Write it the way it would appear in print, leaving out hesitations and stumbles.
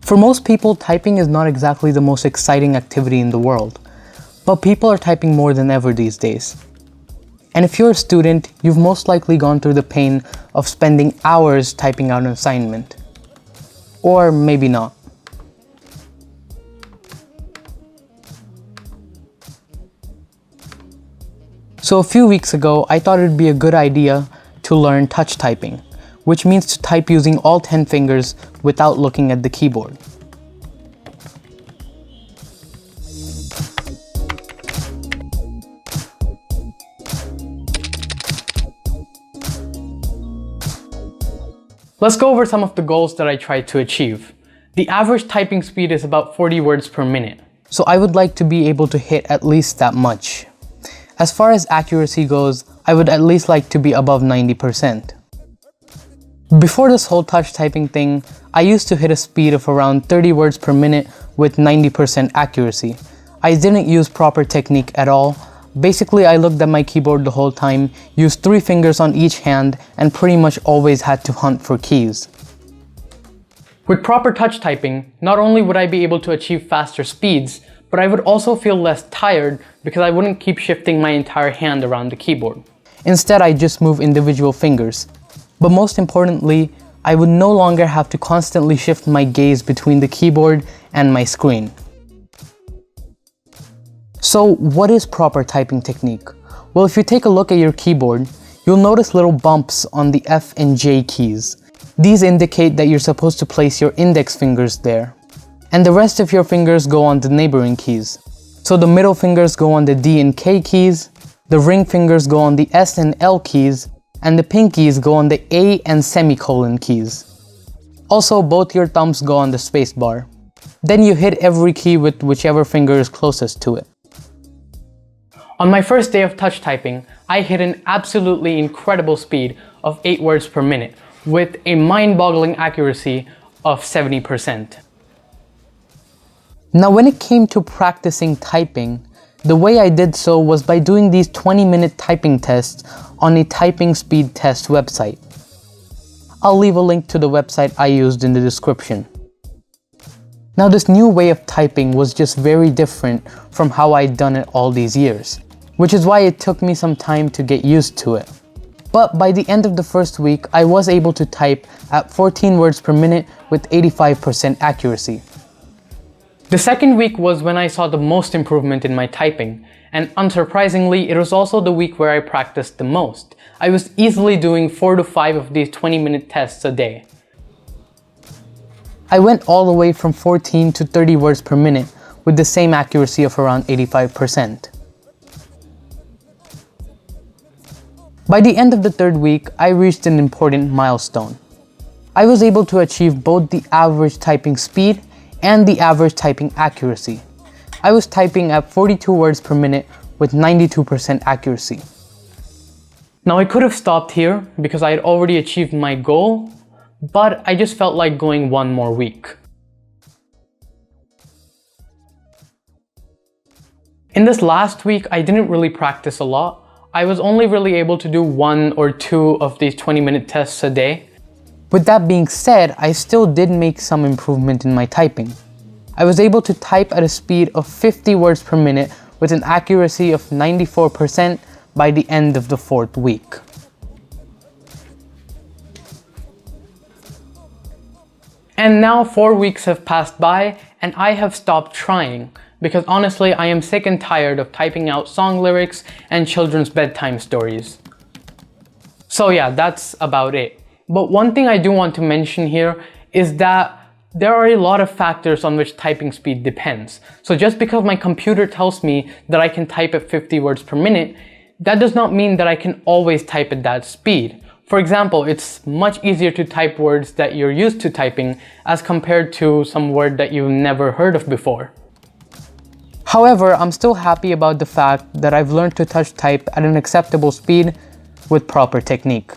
For most people, typing is not exactly the most exciting activity in the world, but people are typing more than ever these days. And if you're a student, you've most likely gone through the pain of spending hours typing out an assignment. Or maybe not. So a few weeks ago, I thought it'd be a good idea to learn touch typing, which means to type using all 10 fingers without looking at the keyboard. Let's go over some of the goals that I tried to achieve. The average typing speed is about 40 words per minute, so I would like to be able to hit at least that much. As far as accuracy goes, I would at least like to be above 90%. Before this whole touch typing thing, I used to hit a speed of around 30 words per minute with 90% accuracy. I didn't use proper technique at all. Basically, I looked at my keyboard the whole time, used 3 fingers on each hand, and pretty much always had to hunt for keys. With proper touch typing, not only would I be able to achieve faster speeds, but I would also feel less tired because I wouldn't keep shifting my entire hand around the keyboard. Instead, I just move individual fingers. But most importantly, I would no longer have to constantly shift my gaze between the keyboard and my screen. So what is proper typing technique? Well, if you take a look at your keyboard, you'll notice little bumps on the F and J keys. These indicate that you're supposed to place your index fingers there. And the rest of your fingers go on the neighboring keys. So the middle fingers go on the D and K keys, the ring fingers go on the S and L keys, and the pinkies go on the A and semicolon keys. Also, both your thumbs go on the space bar. Then you hit every key with whichever finger is closest to it. On my first day of touch typing, I hit an absolutely incredible speed of 8 words per minute with a mind-boggling accuracy of 70%. Now, when it came to practicing typing, the way I did so was by doing these 20-minute typing tests on a typing speed test website. I'll leave a link to the website I used in the description. Now, this new way of typing was just very different from how I'd done it all these years, which is why it took me some time to get used to it. But by the end of the first week, I was able to type at 14 words per minute with 85% accuracy. The second week was when I saw the most improvement in my typing, and unsurprisingly, it was also the week where I practiced the most. I was easily doing 4 to 5 of these 20-minute tests a day. I went all the way from 14 to 30 words per minute with the same accuracy of around 85%. By the end of the third week, I reached an important milestone. I was able to achieve both the average typing speed and the average typing accuracy. I was typing at 42 words per minute with 92% accuracy. Now, I could have stopped here because I had already achieved my goal, but I just felt like going one more week. In this last week, I didn't really practice a lot. I was only really able to do 1 or 2 of these 20-minute tests a day. With that being said, I still did make some improvement in my typing. I was able to type at a speed of 50 words per minute with an accuracy of 94% by the end of the 4th week. And now 4 weeks have passed by and I have stopped trying because honestly I am sick and tired of typing out song lyrics and children's bedtime stories. So yeah, that's about it. But one thing I do want to mention here is that there are a lot of factors on which typing speed depends. So just because my computer tells me that I can type at 50 words per minute, that does not mean that I can always type at that speed. For example, it's much easier to type words that you're used to typing as compared to some word that you've never heard of before. However, I'm still happy about the fact that I've learned to touch type at an acceptable speed with proper technique.